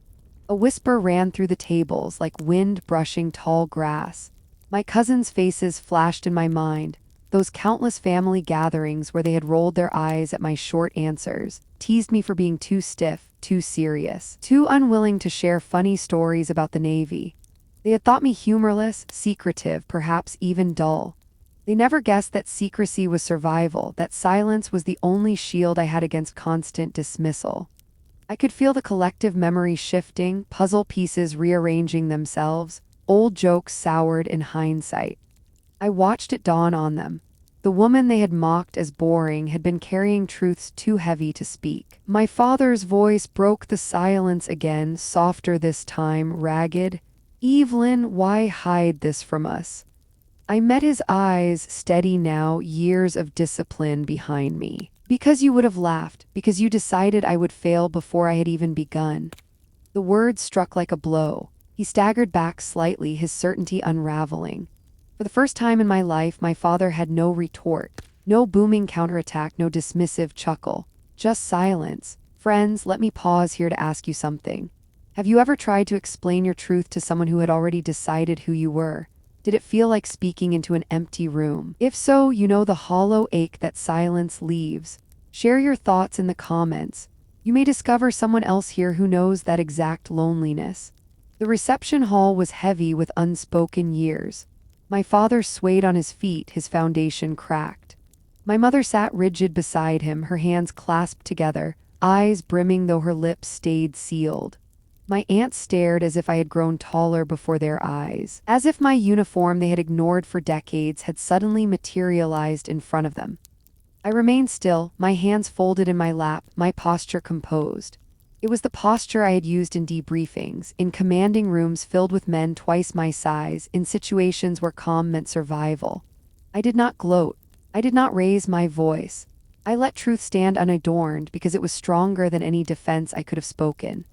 A whisper ran through the tables like wind brushing tall grass. My cousins' faces flashed in my mind, those countless family gatherings where they had rolled their eyes at my short answers, teased me for being too stiff, too serious, too unwilling to share funny stories about the Navy. They had thought me humorless, secretive, perhaps even dull. They never guessed that secrecy was survival, that silence was the only shield I had against constant dismissal. I could feel the collective memory shifting, puzzle pieces rearranging themselves, old jokes soured in hindsight. I watched it dawn on them. The woman they had mocked as boring had been carrying truths too heavy to speak. My father's voice broke the silence again, softer this time, ragged. "Evelyn, why hide this from us?" I met his eyes, steady now, years of discipline behind me. "Because you would have laughed, because you decided I would fail before I had even begun." The words struck like a blow. He staggered back slightly, his certainty unraveling. For the first time in my life, my father had no retort, no booming counterattack, no dismissive chuckle. Just silence. "Friends, let me pause here to ask you something. Have you ever tried to explain your truth to someone who had already decided who you were? Did it feel like speaking into an empty room? If so, you know the hollow ache that silence leaves. Share your thoughts in the comments. You may discover someone else here who knows that exact loneliness." The reception hall was heavy with unspoken years. My father swayed on his feet, his foundation cracked. My mother sat rigid beside him, her hands clasped together, eyes brimming though her lips stayed sealed. My aunt stared as if I had grown taller before their eyes, as if my uniform they had ignored for decades had suddenly materialized in front of them. I remained still, my hands folded in my lap, my posture composed. It was the posture I had used in debriefings, in commanding rooms filled with men twice my size, in situations where calm meant survival. I did not gloat. I did not raise my voice. I let truth stand unadorned because it was stronger than any defense I could have spoken.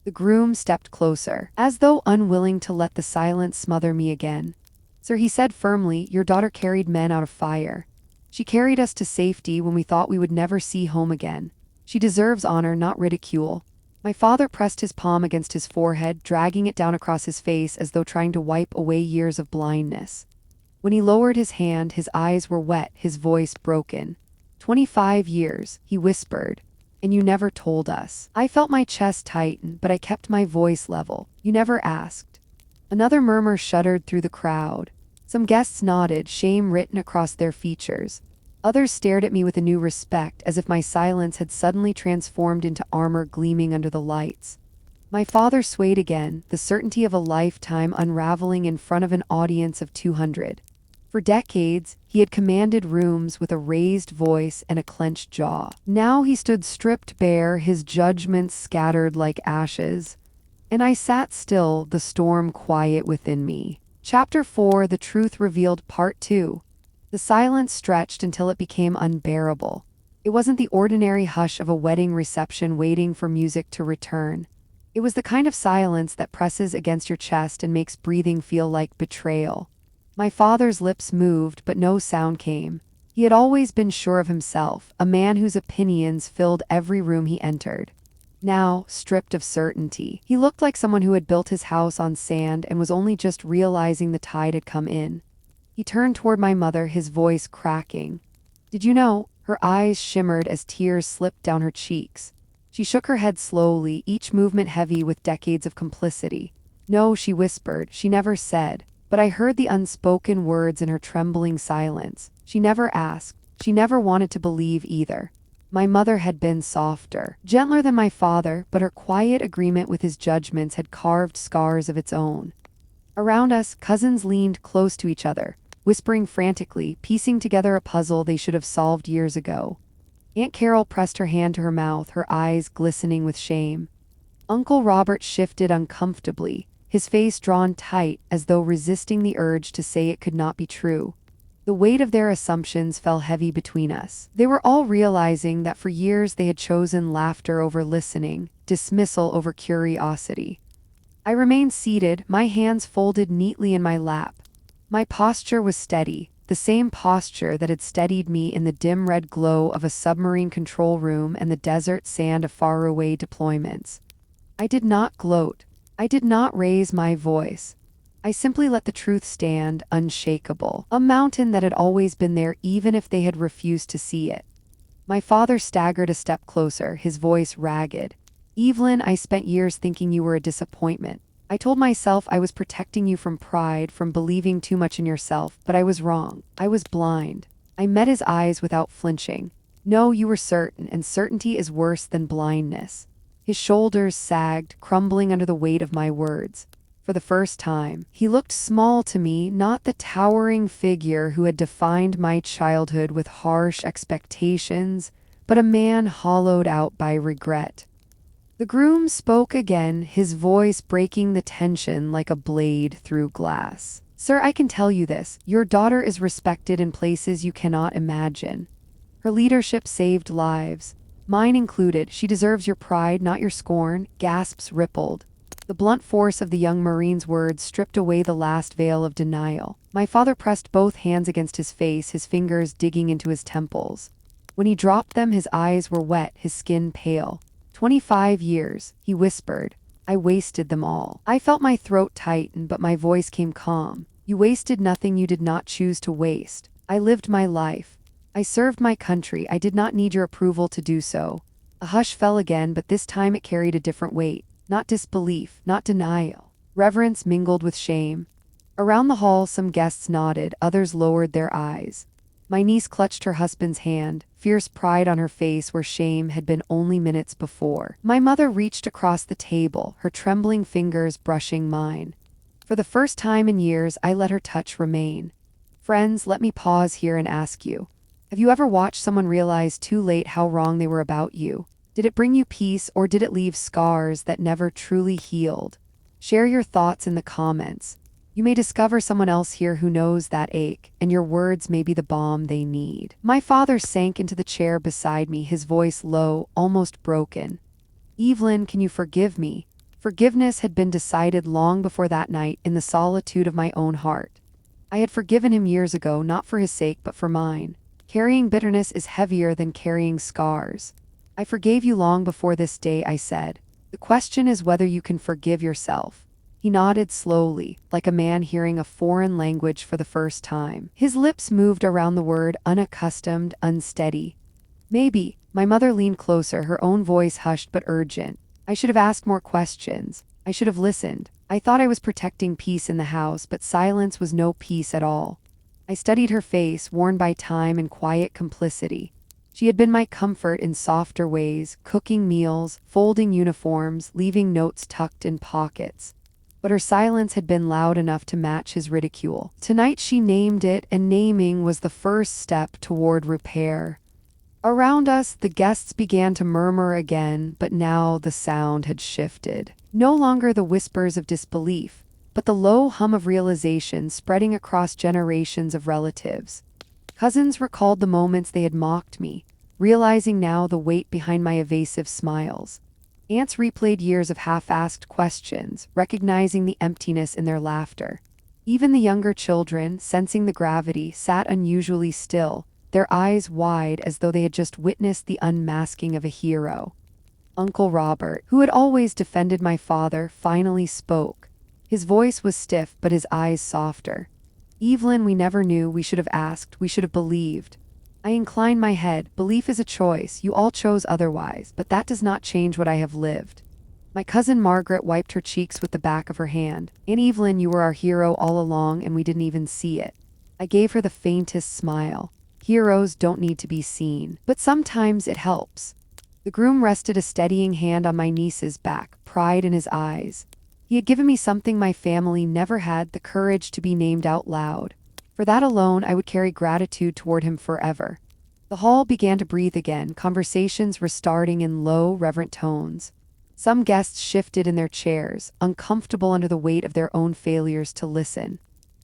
The groom stepped closer, as though unwilling to let the silence smother me again. "Sir," he said firmly, "your daughter carried men out of fire. She carried us to safety when we thought we would never see home again. She deserves honor, not ridicule." My father pressed his palm against his forehead, dragging it down across his face as though trying to wipe away years of blindness. When he lowered his hand, his eyes were wet, his voice broken. 25 years, he whispered. "And you never told us." I felt my chest tighten, but I kept my voice level. "You never asked." Another murmur shuddered through the crowd. Some guests nodded, shame written across their features. Others stared at me with a new respect, as if my silence had suddenly transformed into armor gleaming under the lights. My father swayed again, the certainty of a lifetime unraveling in front of an audience of 200. For decades, he had commanded rooms with a raised voice and a clenched jaw. Now he stood stripped bare, his judgments scattered like ashes. And I sat still, the storm quiet within me. Chapter 4, The Truth Revealed, Part 2. The silence stretched until it became unbearable. It wasn't the ordinary hush of a wedding reception waiting for music to return. It was the kind of silence that presses against your chest and makes breathing feel like betrayal. My father's lips moved, but no sound came. He had always been sure of himself, a man whose opinions filled every room he entered. Now, stripped of certainty, he looked like someone who had built his house on sand and was only just realizing the tide had come in. He turned toward my mother, his voice cracking. "Did you know?" Her eyes shimmered as tears slipped down her cheeks. She shook her head slowly, each movement heavy with decades of complicity. "No," she whispered, "she never said." But I heard the unspoken words in her trembling silence. She never asked. She never wanted to believe either. My mother had been softer, gentler than my father, but her quiet agreement with his judgments had carved scars of its own. Around us, cousins leaned close to each other, whispering frantically, piecing together a puzzle they should have solved years ago. Aunt Carol pressed her hand to her mouth, her eyes glistening with shame. Uncle Robert shifted uncomfortably, his face drawn tight as though resisting the urge to say it could not be true. The weight of their assumptions fell heavy between us. They were all realizing that for years they had chosen laughter over listening, dismissal over curiosity. I remained seated, my hands folded neatly in my lap. My posture was steady, the same posture that had steadied me in the dim red glow of a submarine control room and the desert sand of faraway deployments. I did not gloat. I did not raise my voice. I simply let the truth stand, unshakable, a mountain that had always been there even if they had refused to see it. My father staggered a step closer, his voice ragged. "Evelyn, I spent years thinking you were a disappointment. I told myself I was protecting you from pride, from believing too much in yourself, but I was wrong. I was blind." I met his eyes without flinching. "No, you were certain, and certainty is worse than blindness." His shoulders sagged, crumbling under the weight of my words. For the first time, he looked small to me, not the towering figure who had defined my childhood with harsh expectations, but a man hollowed out by regret. The groom spoke again, his voice breaking the tension like a blade through glass. "Sir, I can tell you this. Your daughter is respected in places you cannot imagine. Her leadership saved lives. Mine included. She deserves your pride, not your scorn." Gasps rippled. The blunt force of the young Marine's words stripped away the last veil of denial. My father pressed both hands against his face, his fingers digging into his temples. When he dropped them, his eyes were wet, his skin pale. 25 years, he whispered. I wasted them all. I felt my throat tighten, but my voice came calm. You wasted nothing you did not choose to waste. I lived my life. I served my country. I did not need your approval to do so. A hush fell again, but this time it carried a different weight. Not disbelief, not denial. Reverence mingled with shame. Around the hall, some guests nodded, others lowered their eyes. My niece clutched her husband's hand, fierce pride on her face where shame had been only minutes before. My mother reached across the table, her trembling fingers brushing mine. For the first time in years, I let her touch remain. Friends, let me pause here and ask you. Have you ever watched someone realize too late how wrong they were about you? Did it bring you peace, or did it leave scars that never truly healed? Share your thoughts in the comments. You may discover someone else here who knows that ache, and your words may be the balm they need. My father sank into the chair beside me, his voice low, almost broken. Evelyn, can you forgive me? Forgiveness had been decided long before that night in the solitude of my own heart. I had forgiven him years ago, not for his sake, but for mine. Carrying bitterness is heavier than carrying scars. I forgave you long before this day, I said. The question is whether you can forgive yourself. He nodded slowly, like a man hearing a foreign language for the first time. His lips moved around the word, unaccustomed, unsteady. Maybe. My mother leaned closer, her own voice hushed but urgent. I should have asked more questions. I should have listened. I thought I was protecting peace in the house, but silence was no peace at all. I studied her face, worn by time and quiet complicity. She had been my comfort in softer ways, cooking meals, folding uniforms, leaving notes tucked in pockets. But her silence had been loud enough to match his ridicule. Tonight she named it, and naming was the first step toward repair. Around us, the guests began to murmur again, but now the sound had shifted. No longer the whispers of disbelief, but the low hum of realization spreading across generations of relatives. Cousins recalled the moments they had mocked me, realizing now the weight behind my evasive smiles. Aunts replayed years of half-asked questions, recognizing the emptiness in their laughter. Even the younger children, sensing the gravity, sat unusually still, their eyes wide as though they had just witnessed the unmasking of a hero. Uncle Robert, who had always defended my father, finally spoke. His voice was stiff, but his eyes softer. Evelyn, we never knew. We should have asked. We should have believed. I inclined my head. Belief is a choice. You all chose otherwise, but that does not change what I have lived. My cousin Margaret wiped her cheeks with the back of her hand. Aunt Evelyn, you were our hero all along, and we didn't even see it. I gave her the faintest smile. Heroes don't need to be seen, but sometimes it helps. The groom rested a steadying hand on my niece's back, pride in his eyes. He had given me something my family never had, the courage to be named out loud. For that alone, I would carry gratitude toward him forever. The hall began to breathe again, conversations restarting in low, reverent tones. Some guests shifted in their chairs, uncomfortable under the weight of their own failures to listen.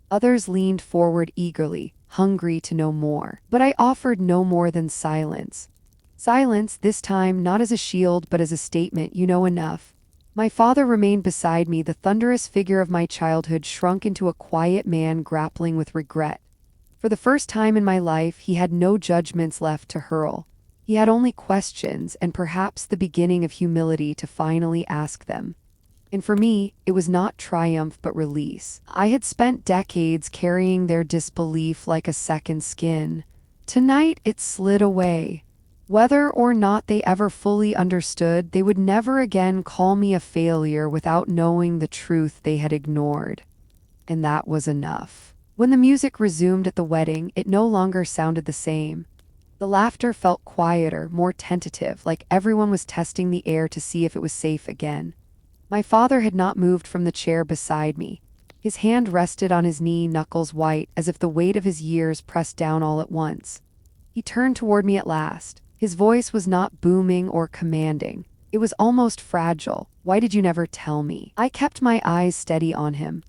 Others leaned forward eagerly, hungry to know more. But I offered no more than silence. Silence, this time not as a shield but as a statement, you know enough. My father remained beside me, the thunderous figure of my childhood shrunk into a quiet man grappling with regret. For the first time in my life, he had no judgments left to hurl. He had only questions and perhaps the beginning of humility to finally ask them. And for me, it was not triumph but release. I had spent decades carrying their disbelief like a second skin. Tonight it slid away. Whether or not they ever fully understood, they would never again call me a failure without knowing the truth they had ignored. And that was enough. When the music resumed at the wedding, it no longer sounded the same. The laughter felt quieter, more tentative, like everyone was testing the air to see if it was safe again. My father had not moved from the chair beside me. His hand rested on his knee, knuckles white, as if the weight of his years pressed down all at once. He turned toward me at last. His voice was not booming or commanding. It was almost fragile. Why did you never tell me? I kept my eyes steady on him.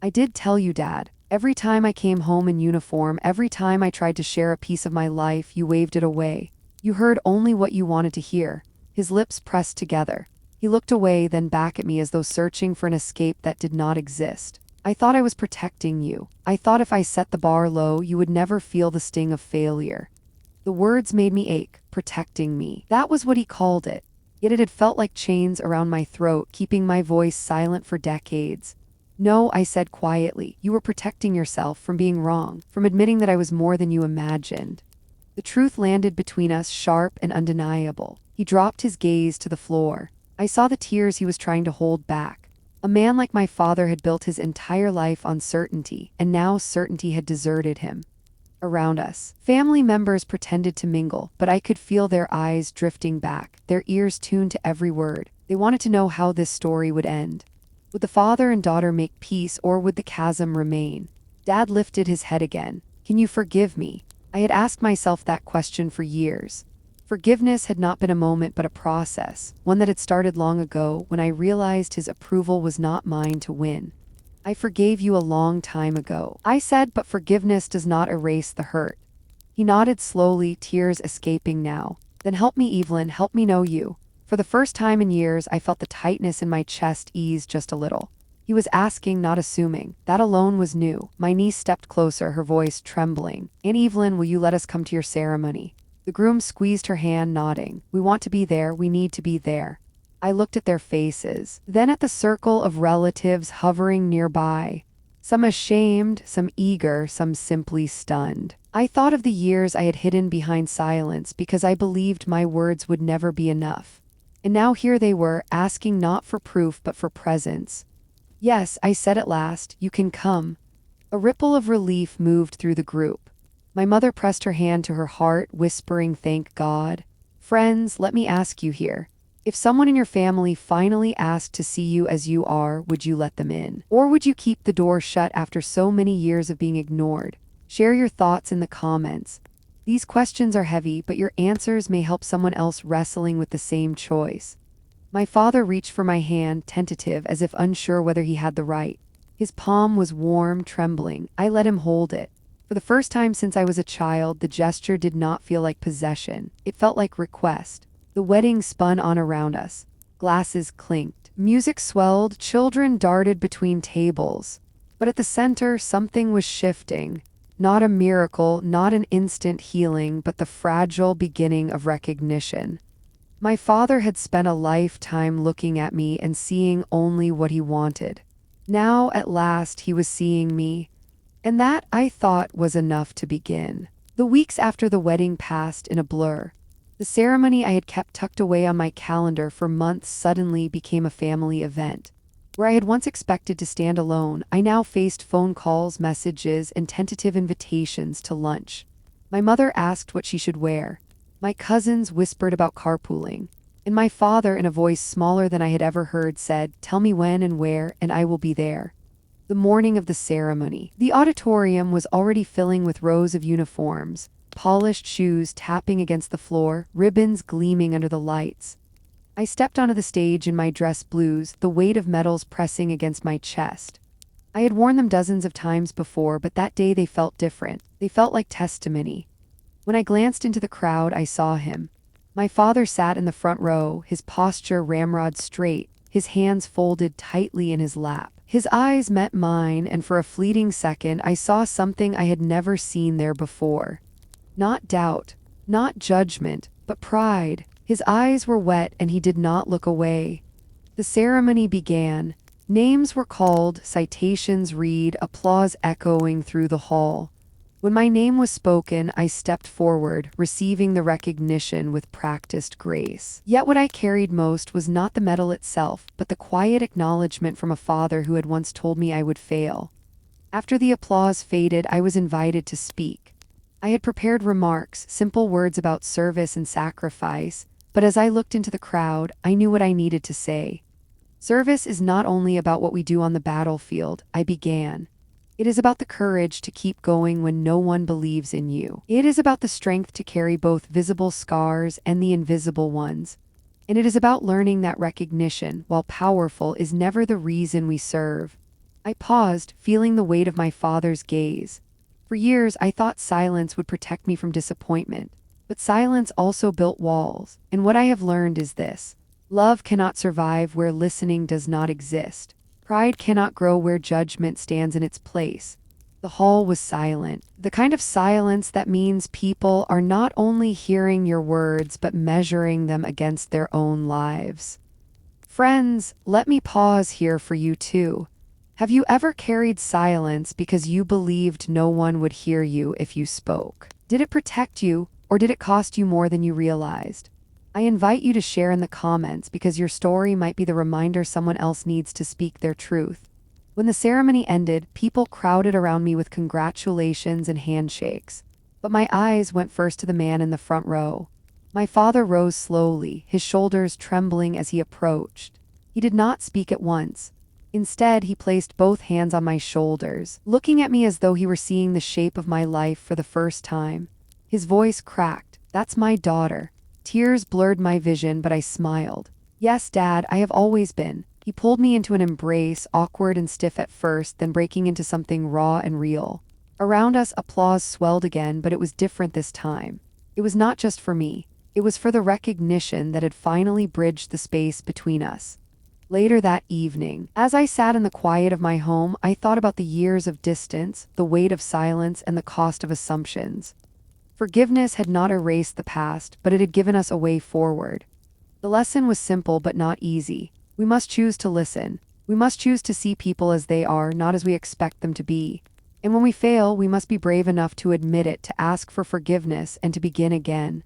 I did tell you, Dad. Every time I came home in uniform, every time I tried to share a piece of my life, you waved it away. You heard only what you wanted to hear. His lips pressed together. He looked away, then back at me as though searching for an escape that did not exist. I thought I was protecting you. I thought if I set the bar low, you would never feel the sting of failure. The words made me ache, protecting me. That was what he called it. Yet it had felt like chains around my throat, keeping my voice silent for decades. No, I said quietly, you were protecting yourself from being wrong, from admitting that I was more than you imagined. The truth landed between us, sharp and undeniable. He dropped his gaze to the floor. I saw the tears he was trying to hold back. A man like my father had built his entire life on certainty, and now certainty had deserted him. Around us, family members pretended to mingle, but I could feel their eyes drifting back, their ears tuned to every word. They wanted to know how this story would end. Would the father and daughter make peace, or would the chasm remain? Dad lifted his head again. Can you forgive me? I had asked myself that question for years. Forgiveness had not been a moment but a process, one that had started long ago when I realized his approval was not mine to win. I forgave you a long time ago, I said, but forgiveness does not erase the hurt. He nodded slowly, tears escaping now. Then help me, Evelyn, help me know you. For the first time in years, I felt the tightness in my chest ease just a little. He was asking, not assuming. That alone was new. My niece stepped closer, her voice trembling. Aunt Evelyn, will you let us come to your ceremony? The groom squeezed her hand, nodding. We want to be there, we need to be there. I looked at their faces, then at the circle of relatives hovering nearby. Some ashamed, some eager, some simply stunned. I thought of the years I had hidden behind silence because I believed my words would never be enough. And now here they were, asking not for proof but for presence. Yes, I said at last, you can come. A ripple of relief moved through the group. My mother pressed her hand to her heart, whispering, thank God. Friends, let me ask you here. If someone in your family finally asked to see you as you are, would you let them in? Or would you keep the door shut after so many years of being ignored? Share your thoughts in the comments. These questions are heavy, but your answers may help someone else wrestling with the same choice. My father reached for my hand, tentative, as if unsure whether he had the right. His palm was warm, trembling. I let him hold it. For the first time since I was a child, the gesture did not feel like possession. It felt like request. The wedding spun on around us. Glasses clinked. Music swelled. Children darted between tables. But at the center, something was shifting. Not a miracle, not an instant healing, but the fragile beginning of recognition. My father had spent a lifetime looking at me and seeing only what he wanted. Now, at last, he was seeing me. And that, I thought, was enough to begin. The weeks after the wedding passed in a blur. The ceremony I had kept tucked away on my calendar for months suddenly became a family event. Where I had once expected to stand alone, I now faced phone calls, messages, and tentative invitations to lunch. My mother asked what she should wear. My cousins whispered about carpooling. And my father, in a voice smaller than I had ever heard, said, tell me when and where, and I will be there. The morning of the ceremony. The auditorium was already filling with rows of uniforms. Polished shoes tapping against the floor, ribbons gleaming under the lights. I stepped onto the stage in my dress blues, the weight of medals pressing against my chest. I had worn them dozens of times before, but that day they felt different. They felt like testimony. When I glanced into the crowd, I saw him. My father sat in the front row, his posture ramrod straight, his hands folded tightly in his lap. His eyes met mine, and for a fleeting second I saw something I had never seen there before. Not doubt, not judgment, but pride. His eyes were wet and he did not look away. The ceremony began. Names were called, citations read, applause echoing through the hall. When my name was spoken, I stepped forward, receiving the recognition with practiced grace. Yet what I carried most was not the medal itself, but the quiet acknowledgement from a father who had once told me I would fail. After the applause faded, I was invited to speak. I had prepared remarks, simple words about service and sacrifice, but as I looked into the crowd, I knew what I needed to say. Service is not only about what we do on the battlefield, I began. It is about the courage to keep going when no one believes in you. It is about the strength to carry both visible scars and the invisible ones. And it is about learning that recognition, while powerful, is never the reason we serve. I paused, feeling the weight of my father's gaze. For years, I thought silence would protect me from disappointment. But silence also built walls, and what I have learned is this. Love cannot survive where listening does not exist. Pride cannot grow where judgment stands in its place. The hall was silent, the kind of silence that means people are not only hearing your words but measuring them against their own lives. Friends, let me pause here for you too. Have you ever carried silence because you believed no one would hear you if you spoke? Did it protect you, or did it cost you more than you realized? I invite you to share in the comments because your story might be the reminder someone else needs to speak their truth. When the ceremony ended, people crowded around me with congratulations and handshakes. But my eyes went first to the man in the front row. My father rose slowly, his shoulders trembling as he approached. He did not speak at once. Instead, he placed both hands on my shoulders, looking at me as though he were seeing the shape of my life for the first time. His voice cracked. "That's my daughter." Tears blurred my vision, but I smiled. "Yes, Dad, I have always been." He pulled me into an embrace, awkward and stiff at first, then breaking into something raw and real. Around us, applause swelled again, but it was different this time. It was not just for me. It was for the recognition that had finally bridged the space between us. Later that evening, as I sat in the quiet of my home, I thought about the years of distance, the weight of silence, and the cost of assumptions. Forgiveness had not erased the past, but it had given us a way forward. The lesson was simple but not easy. We must choose to listen. We must choose to see people as they are, not as we expect them to be. And when we fail, we must be brave enough to admit it, to ask for forgiveness, and to begin again.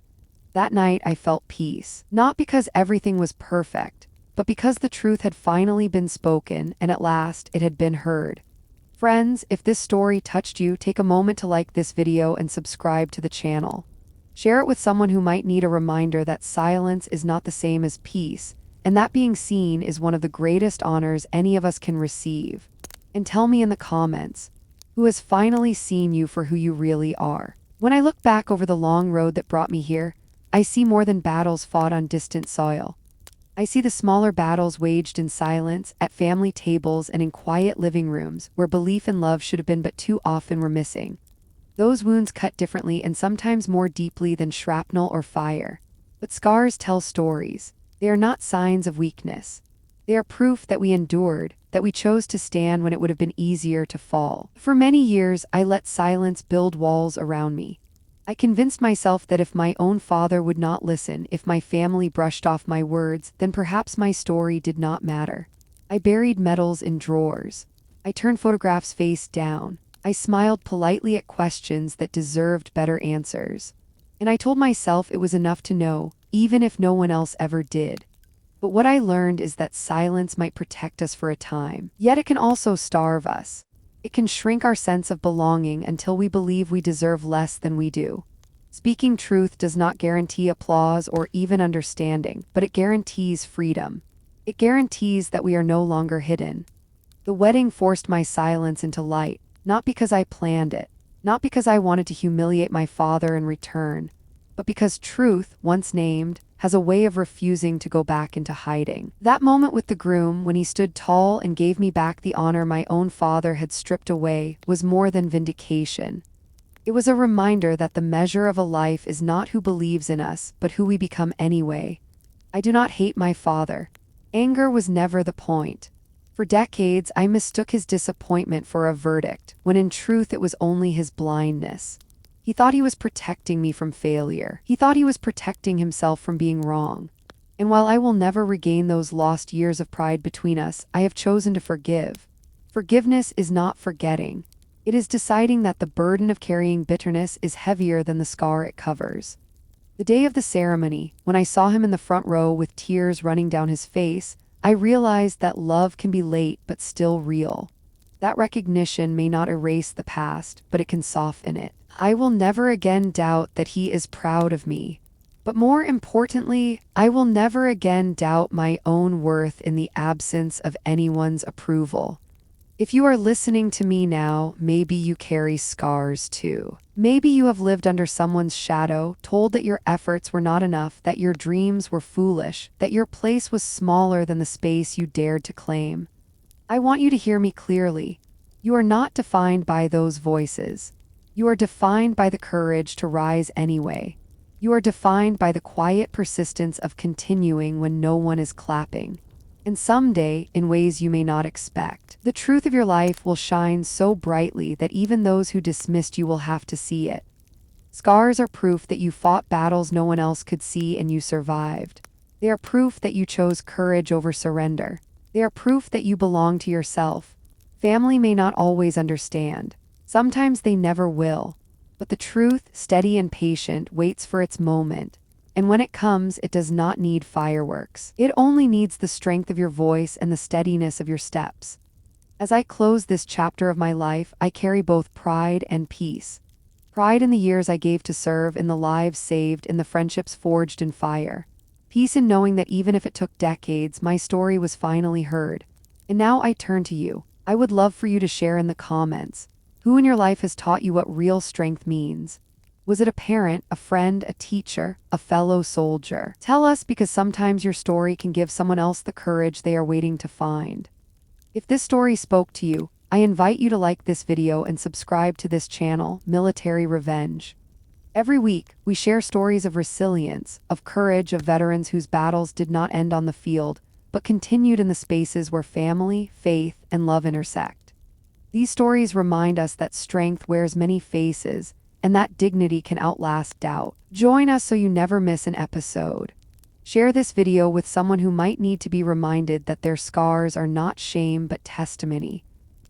That night, I felt peace. Not because everything was perfect, but because the truth had finally been spoken, and at last, it had been heard. Friends, if this story touched you, take a moment to like this video and subscribe to the channel. Share it with someone who might need a reminder that silence is not the same as peace, and that being seen is one of the greatest honors any of us can receive. And tell me in the comments, who has finally seen you for who you really are? When I look back over the long road that brought me here, I see more than battles fought on distant soil. I see the smaller battles waged in silence, at family tables and in quiet living rooms, where belief and love should have been but too often were missing. Those wounds cut differently and sometimes more deeply than shrapnel or fire. But scars tell stories. They are not signs of weakness. They are proof that we endured, that we chose to stand when it would have been easier to fall. For many years, I let silence build walls around me. I convinced myself that if my own father would not listen, if my family brushed off my words, then perhaps my story did not matter. I buried medals in drawers. I turned photographs face down. I smiled politely at questions that deserved better answers. And I told myself it was enough to know, even if no one else ever did. But what I learned is that silence might protect us for a time, yet it can also starve us. It can shrink our sense of belonging until we believe we deserve less than we do. Speaking truth does not guarantee applause or even understanding, but it guarantees freedom. It guarantees that we are no longer hidden. The wedding forced my silence into light, not because I planned it, not because I wanted to humiliate my father in return, but because truth, once named, has a way of refusing to go back into hiding. That moment with the groom, when he stood tall and gave me back the honor my own father had stripped away, was more than vindication. It was a reminder that the measure of a life is not who believes in us, but who we become anyway. I do not hate my father. Anger was never the point. For decades, I mistook his disappointment for a verdict, when in truth it was only his blindness. He thought he was protecting me from failure. He thought he was protecting himself from being wrong. And while I will never regain those lost years of pride between us, I have chosen to forgive. Forgiveness is not forgetting. It is deciding that the burden of carrying bitterness is heavier than the scar it covers. The day of the ceremony, when I saw him in the front row with tears running down his face, I realized that love can be late but still real. That recognition may not erase the past, but it can soften it. I will never again doubt that he is proud of me. But more importantly, I will never again doubt my own worth in the absence of anyone's approval. If you are listening to me now, maybe you carry scars too. Maybe you have lived under someone's shadow, told that your efforts were not enough, that your dreams were foolish, that your place was smaller than the space you dared to claim. I want you to hear me clearly. You are not defined by those voices. You are defined by the courage to rise anyway. You are defined by the quiet persistence of continuing when no one is clapping. And someday, in ways you may not expect, the truth of your life will shine so brightly that even those who dismissed you will have to see it. Scars are proof that you fought battles no one else could see and you survived. They are proof that you chose courage over surrender. They are proof that you belong to yourself. Family may not always understand. Sometimes they never will. But the truth, steady and patient, waits for its moment. And when it comes, it does not need fireworks. It only needs the strength of your voice and the steadiness of your steps. As I close this chapter of my life, I carry both pride and peace. Pride in the years I gave to serve, in the lives saved, in the friendships forged in fire. Peace in knowing that even if it took decades, my story was finally heard. And now I turn to you. I would love for you to share in the comments. Who in your life has taught you what real strength means? Was it a parent, a friend, a teacher, a fellow soldier? Tell us, because sometimes your story can give someone else the courage they are waiting to find. If this story spoke to you, I invite you to like this video and subscribe to this channel, Military Revenge. Every week, we share stories of resilience, of courage, of veterans whose battles did not end on the field, but continued in the spaces where family, faith, and love intersect. These stories remind us that strength wears many faces, and that dignity can outlast doubt. Join us so you never miss an episode. Share this video with someone who might need to be reminded that their scars are not shame but testimony.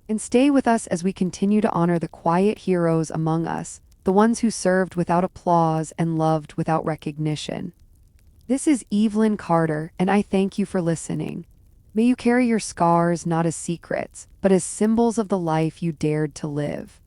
And stay with us as we continue to honor the quiet heroes among us, the ones who served without applause and loved without recognition. This is Evelyn Carter, and I thank you for listening. May you carry your scars not as secrets, but as symbols of the life you dared to live.